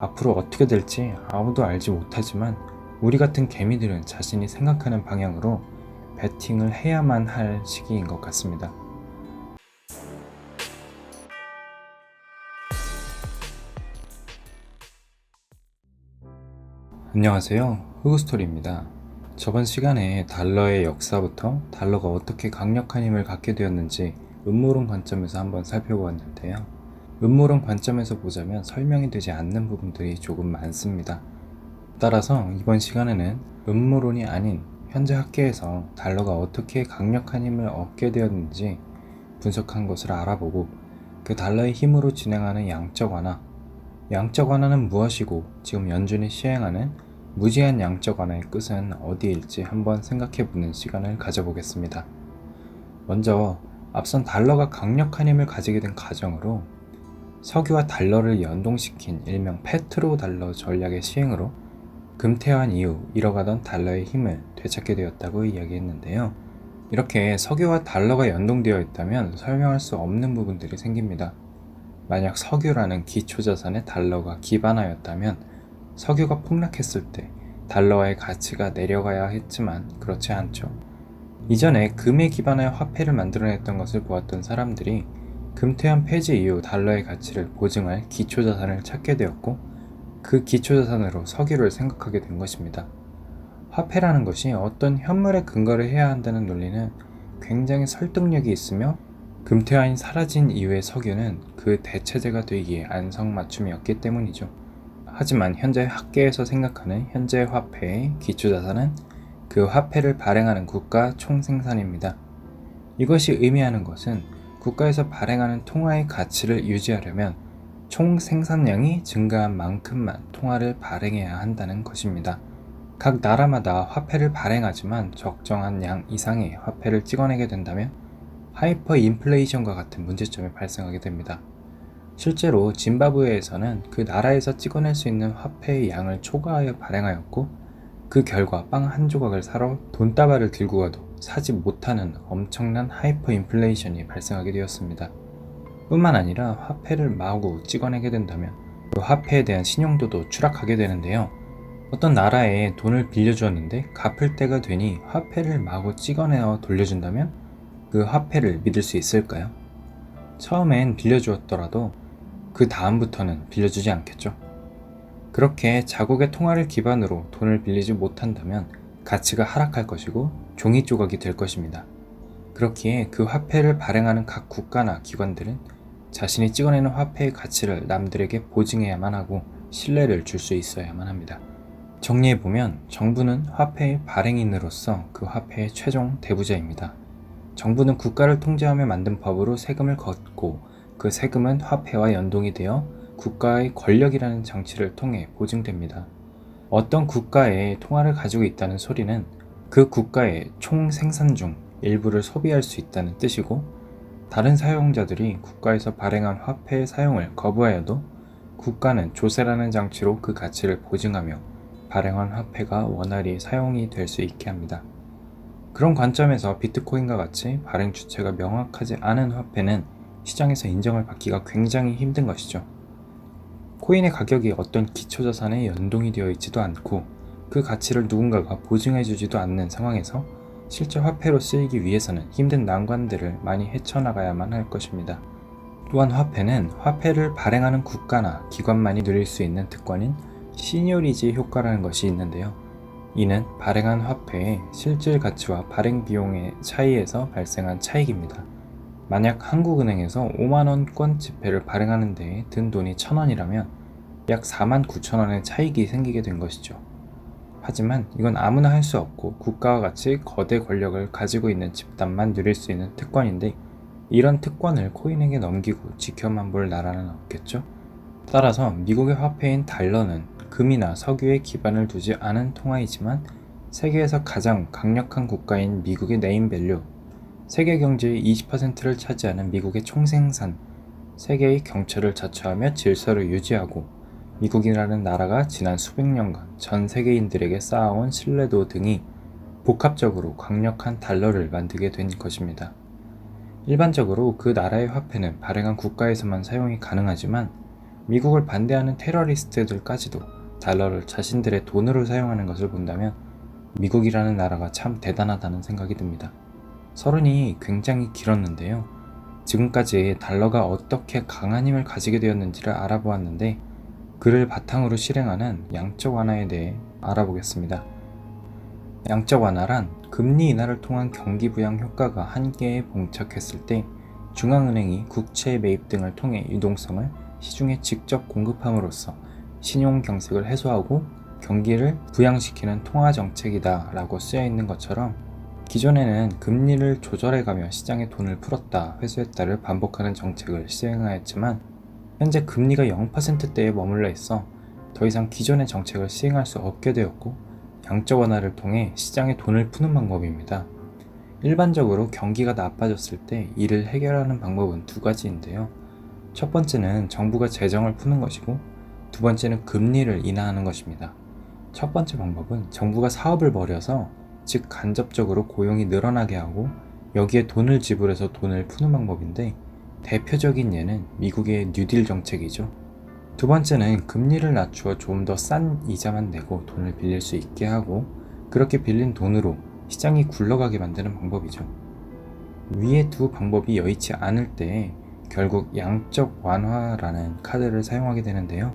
앞으로 어떻게 될지 아무도 알지 못하지만 우리 같은 개미들은 자신이 생각하는 방향으로 배팅을 해야만 할 시기인 것 같습니다. 안녕하세요. 흑우스토리입니다. 저번 시간에 달러의 역사부터 달러가 어떻게 강력한 힘을 갖게 되었는지 음모론 관점에서 한번 살펴보았는데요. 음모론 관점에서 보자면 설명이 되지 않는 부분들이 조금 많습니다. 따라서 이번 시간에는 음모론이 아닌 현재 학계에서 달러가 어떻게 강력한 힘을 얻게 되었는지 분석한 것을 알아보고 그 달러의 힘으로 진행하는 양적 완화, 양적 완화는 무엇이고 지금 연준이 시행하는 무제한 양적 완화의 끝은 어디일지 한번 생각해보는 시간을 가져보겠습니다. 먼저 앞선 달러가 강력한 힘을 가지게 된 과정으로 석유와 달러를 연동시킨 일명 페트로달러 전략의 시행으로 금태환 이후 잃어가던 달러의 힘을 되찾게 되었다고 이야기했는데요. 이렇게 석유와 달러가 연동되어 있다면 설명할 수 없는 부분들이 생깁니다. 만약 석유라는 기초자산에 달러가 기반하였다면 석유가 폭락했을 때 달러와의 가치가 내려가야 했지만 그렇지 않죠. 이전에 금에 기반하여 화폐를 만들어냈던 것을 보았던 사람들이 금태환 폐지 이후 달러의 가치를 보증할 기초자산을 찾게 되었고 그 기초자산으로 석유를 생각하게 된 것입니다. 화폐라는 것이 어떤 현물에 근거를 해야 한다는 논리는 굉장히 설득력이 있으며 금태환이 사라진 이후의 석유는 그 대체제가 되기에 안성맞춤이었기 때문이죠. 하지만 현재 학계에서 생각하는 현재 화폐의 기초자산은 그 화폐를 발행하는 국가 총생산입니다. 이것이 의미하는 것은 국가에서 발행하는 통화의 가치를 유지하려면 총 생산량이 증가한 만큼만 통화를 발행해야 한다는 것입니다. 각 나라마다 화폐를 발행하지만 적정한 양 이상의 화폐를 찍어내게 된다면 하이퍼 인플레이션과 같은 문제점이 발생하게 됩니다. 실제로 짐바브웨에서는 그 나라에서 찍어낼 수 있는 화폐의 양을 초과하여 발행하였고 그 결과 빵 한 조각을 사러 돈다발을 들고 가도 사지 못하는 엄청난 하이퍼 인플레이션이 발생하게 되었습니다. 뿐만 아니라 화폐를 마구 찍어내게 된다면 그 화폐에 대한 신용도도 추락하게 되는데요. 어떤 나라에 돈을 빌려주었는데 갚을 때가 되니 화폐를 마구 찍어내어 돌려준다면 그 화폐를 믿을 수 있을까요? 처음엔 빌려주었더라도 그 다음부터는 빌려주지 않겠죠. 그렇게 자국의 통화를 기반으로 돈을 빌리지 못한다면 가치가 하락할 것이고 종이 조각이 될 것입니다. 그렇기에 그 화폐를 발행하는 각 국가나 기관들은 자신이 찍어내는 화폐의 가치를 남들에게 보증해야만 하고 신뢰를 줄 수 있어야만 합니다. 정리해보면 정부는 화폐의 발행인으로서 그 화폐의 최종 대부자입니다. 정부는 국가를 통제하며 만든 법으로 세금을 걷고 그 세금은 화폐와 연동이 되어 국가의 권력이라는 장치를 통해 보증됩니다. 어떤 국가에 통화를 가지고 있다는 소리는 그 국가의 총 생산 중 일부를 소비할 수 있다는 뜻이고 다른 사용자들이 국가에서 발행한 화폐의 사용을 거부하여도 국가는 조세라는 장치로 그 가치를 보증하며 발행한 화폐가 원활히 사용이 될 수 있게 합니다. 그런 관점에서 비트코인과 같이 발행 주체가 명확하지 않은 화폐는 시장에서 인정을 받기가 굉장히 힘든 것이죠. 코인의 가격이 어떤 기초자산에 연동이 되어 있지도 않고 그 가치를 누군가가 보증해주지도 않는 상황에서 실제 화폐로 쓰이기 위해서는 힘든 난관들을 많이 헤쳐나가야만 할 것입니다. 또한 화폐는 화폐를 발행하는 국가나 기관만이 누릴 수 있는 특권인 시니어리지 효과라는 것이 있는데요. 이는 발행한 화폐의 실질 가치와 발행 비용의 차이에서 발생한 차익입니다. 만약 한국은행에서 5만원권 지폐를 발행하는 데에 든 돈이 1,000원이라면 약 49,000원의 차익이 생기게 된 것이죠. 하지만 이건 아무나 할 수 없고 국가와 같이 거대 권력을 가지고 있는 집단만 누릴 수 있는 특권인데 이런 특권을 코인에게 넘기고 지켜만 볼 나라는 없겠죠? 따라서 미국의 화폐인 달러는 금이나 석유에 기반을 두지 않은 통화이지만 세계에서 가장 강력한 국가인 미국의 네임밸류, 세계 경제의 20%를 차지하는 미국의 총생산, 세계의 경제를 자처하며 질서를 유지하고 미국이라는 나라가 지난 수백 년간 전 세계인들에게 쌓아온 신뢰도 등이 복합적으로 강력한 달러를 만들게 된 것입니다. 일반적으로 그 나라의 화폐는 발행한 국가에서만 사용이 가능하지만 미국을 반대하는 테러리스트들까지도 달러를 자신들의 돈으로 사용하는 것을 본다면 미국이라는 나라가 참 대단하다는 생각이 듭니다. 서론이 굉장히 길었는데요. 지금까지 달러가 어떻게 강한 힘을 가지게 되었는지를 알아보았는데 그를 바탕으로 실행하는 양적 완화에 대해 알아보겠습니다. 양적 완화란 금리 인하를 통한 경기 부양 효과가 한계에 봉착했을 때 중앙은행이 국채 매입 등을 통해 유동성을 시중에 직접 공급함으로써 신용 경색을 해소하고 경기를 부양시키는 통화 정책이다 라고 쓰여 있는 것처럼 기존에는 금리를 조절해가며 시장에 돈을 풀었다 회수했다를 반복하는 정책을 시행하였지만 현재 금리가 0%대에 머물러 있어 더 이상 기존의 정책을 시행할 수 없게 되었고 양적 완화를 통해 시장에 돈을 푸는 방법입니다. 일반적으로 경기가 나빠졌을 때 이를 해결하는 방법은 두 가지인데요. 첫 번째는 정부가 재정을 푸는 것이고 두 번째는 금리를 인하하는 것입니다. 첫 번째 방법은 정부가 사업을 벌여서 즉 간접적으로 고용이 늘어나게 하고 여기에 돈을 지불해서 돈을 푸는 방법인데 대표적인 예는 미국의 뉴딜 정책이죠. 두 번째는 금리를 낮추어 좀 더 싼 이자만 내고 돈을 빌릴 수 있게 하고 그렇게 빌린 돈으로 시장이 굴러가게 만드는 방법이죠. 위의 두 방법이 여의치 않을 때 결국 양적 완화라는 카드를 사용하게 되는데요.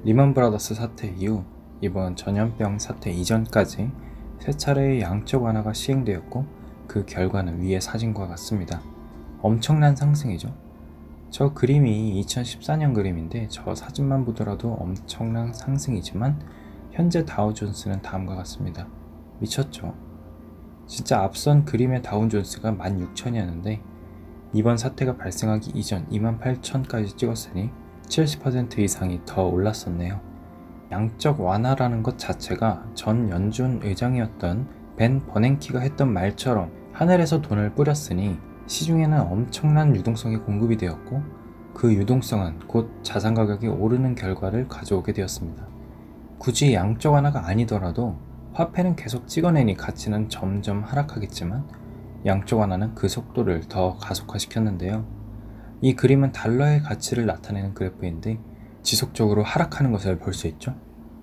리먼 브라더스 사태 이후 이번 전염병 사태 이전까지 세 차례의 양적 완화가 시행되었고 그 결과는 위의 사진과 같습니다. 엄청난 상승이죠. 저 그림이 2014년 그림인데 저 사진만 보더라도 엄청난 상승이지만 현재 다우존스는 다음과 같습니다. 미쳤죠? 진짜 앞선 그림의 다우존스가 16,000이었는데 이번 사태가 발생하기 이전 28,000까지 찍었으니 70% 이상이 더 올랐었네요. 양적 완화라는 것 자체가 전 연준 의장이었던 벤 버냉키가 했던 말처럼 하늘에서 돈을 뿌렸으니 시중에는 엄청난 유동성이 공급이 되었고 그 유동성은 곧 자산 가격이 오르는 결과를 가져오게 되었습니다. 굳이 양적 완화가 아니더라도 화폐는 계속 찍어내니 가치는 점점 하락하겠지만 양적 완화는 그 속도를 더 가속화시켰는데요. 이 그림은 달러의 가치를 나타내는 그래프인데 지속적으로 하락하는 것을 볼 수 있죠.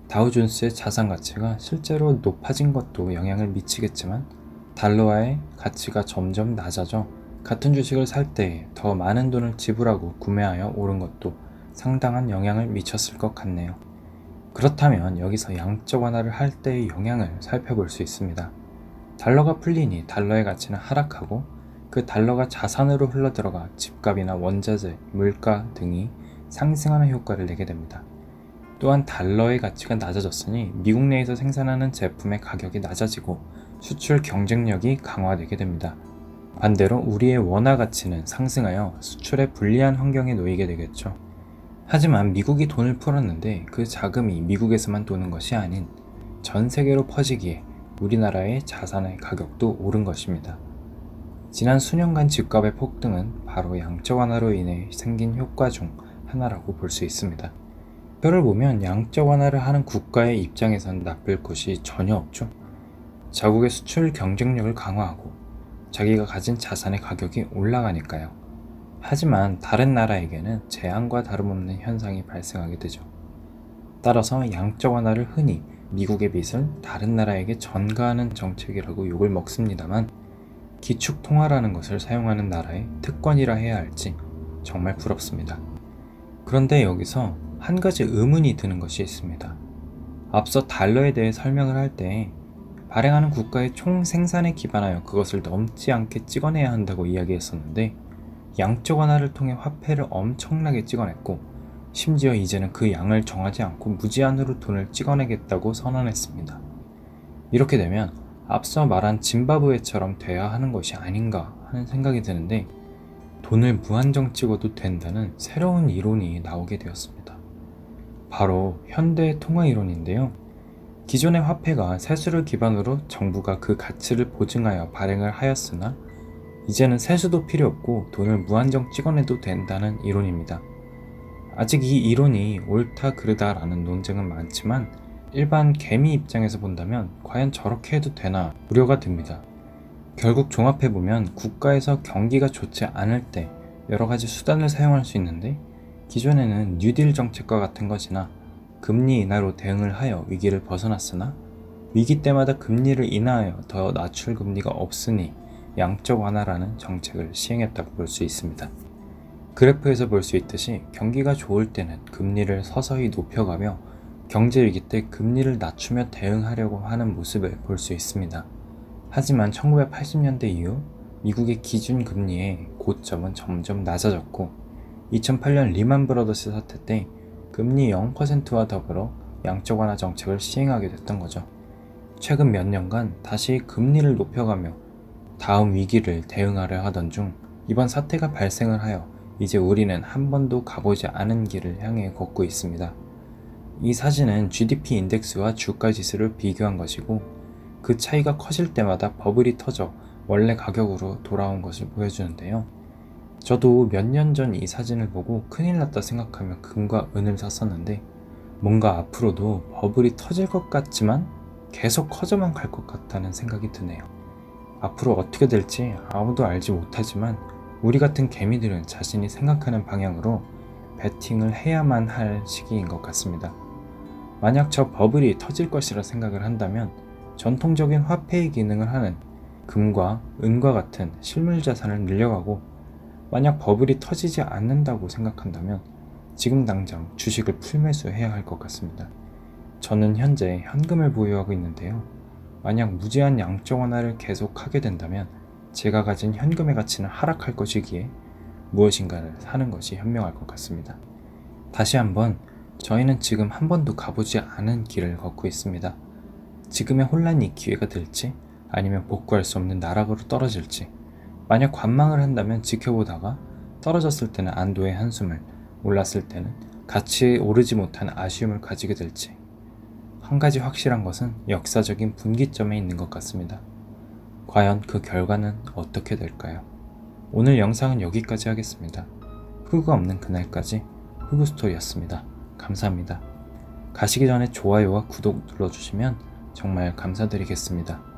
다우존스의 자산 가치가 실제로 높아진 것도 영향을 미치겠지만 달러와의 가치가 점점 낮아져 같은 주식을 살 때 더 많은 돈을 지불하고 구매하여 오른 것도 상당한 영향을 미쳤을 것 같네요. 그렇다면 여기서 양적 완화를 할 때의 영향을 살펴볼 수 있습니다. 달러가 풀리니 달러의 가치는 하락하고 그 달러가 자산으로 흘러들어가 집값이나 원자재, 물가 등이 상승하는 효과를 내게 됩니다. 또한 달러의 가치가 낮아졌으니 미국 내에서 생산하는 제품의 가격이 낮아지고 수출 경쟁력이 강화되게 됩니다. 반대로 우리의 원화 가치는 상승하여 수출에 불리한 환경에 놓이게 되겠죠. 하지만 미국이 돈을 풀었는데 그 자금이 미국에서만 도는 것이 아닌 전 세계로 퍼지기에 우리나라의 자산의 가격도 오른 것입니다. 지난 수년간 집값의 폭등은 바로 양적 완화로 인해 생긴 효과 중 하나라고 볼 수 있습니다. 표를 보면 양적 완화를 하는 국가의 입장에선 나쁠 것이 전혀 없죠. 자국의 수출 경쟁력을 강화하고 자기가 가진 자산의 가격이 올라가니까요. 하지만 다른 나라에게는 재앙과 다름없는 현상이 발생하게 되죠. 따라서 양적 완화를 흔히 미국의 빚을 다른 나라에게 전가하는 정책이라고 욕을 먹습니다만 기축통화라는 것을 사용하는 나라의 특권이라 해야 할지 정말 부럽습니다. 그런데 여기서 한 가지 의문이 드는 것이 있습니다. 앞서 달러에 대해 설명을 할 때 발행하는 국가의 총 생산에 기반하여 그것을 넘지 않게 찍어내야 한다고 이야기했었는데 양적 완화를 통해 화폐를 엄청나게 찍어냈고 심지어 이제는 그 양을 정하지 않고 무제한으로 돈을 찍어내겠다고 선언했습니다. 이렇게 되면 앞서 말한 짐바브웨처럼 돼야 하는 것이 아닌가 하는 생각이 드는데 돈을 무한정 찍어도 된다는 새로운 이론이 나오게 되었습니다. 바로 현대 통화 이론인데요. 기존의 화폐가 세수를 기반으로 정부가 그 가치를 보증하여 발행을 하였으나 이제는 세수도 필요 없고 돈을 무한정 찍어내도 된다는 이론입니다. 아직 이 이론이 옳다 그르다 라는 논쟁은 많지만 일반 개미 입장에서 본다면 과연 저렇게 해도 되나 우려가 듭니다. 결국 종합해보면 국가에서 경기가 좋지 않을 때 여러 가지 수단을 사용할 수 있는데 기존에는 뉴딜 정책과 같은 것이나 금리 인하로 대응을 하여 위기를 벗어났으나 위기 때마다 금리를 인하하여 더 낮출 금리가 없으니 양적 완화라는 정책을 시행했다고 볼 수 있습니다. 그래프에서 볼 수 있듯이 경기가 좋을 때는 금리를 서서히 높여가며 경제 위기 때 금리를 낮추며 대응하려고 하는 모습을 볼 수 있습니다. 하지만 1980년대 이후 미국의 기준 금리의 고점은 점점 낮아졌고 2008년 리만 브러더스 사태 때 금리 0%와 더불어 양적 완화 정책을 시행하게 됐던 거죠. 최근 몇 년간 다시 금리를 높여가며 다음 위기를 대응하려 하던 중 이번 사태가 발생을 하여 이제 우리는 한 번도 가보지 않은 길을 향해 걷고 있습니다. 이 사진은 GDP 인덱스와 주가 지수를 비교한 것이고 그 차이가 커질 때마다 버블이 터져 원래 가격으로 돌아온 것을 보여주는데요. 저도 몇 년 전 이 사진을 보고 큰일 났다 생각하며 금과 은을 샀었는데 뭔가 앞으로도 버블이 터질 것 같지만 계속 커져만 갈 것 같다는 생각이 드네요. 앞으로 어떻게 될지 아무도 알지 못하지만 우리 같은 개미들은 자신이 생각하는 방향으로 베팅을 해야만 할 시기인 것 같습니다. 만약 저 버블이 터질 것이라 생각을 한다면 전통적인 화폐의 기능을 하는 금과 은과 같은 실물 자산을 늘려가고 만약 버블이 터지지 않는다고 생각한다면 지금 당장 주식을 풀매수해야 할 것 같습니다. 저는 현재 현금을 보유하고 있는데요. 만약 무제한 양적 완화를 계속하게 된다면 제가 가진 현금의 가치는 하락할 것이기에 무엇인가를 사는 것이 현명할 것 같습니다. 다시 한번 저희는 지금 한 번도 가보지 않은 길을 걷고 있습니다. 지금의 혼란이 기회가 될지 아니면 복구할 수 없는 나락으로 떨어질지 만약 관망을 한다면 지켜보다가 떨어졌을 때는 안도의 한숨을 올랐을 때는 같이 오르지 못한 아쉬움을 가지게 될지 한 가지 확실한 것은 역사적인 분기점에 있는 것 같습니다. 과연 그 결과는 어떻게 될까요? 오늘 영상은 여기까지 하겠습니다. 흑우 없는 그날까지 흑우스토리였습니다. 감사합니다. 가시기 전에 좋아요와 구독 눌러주시면 정말 감사드리겠습니다.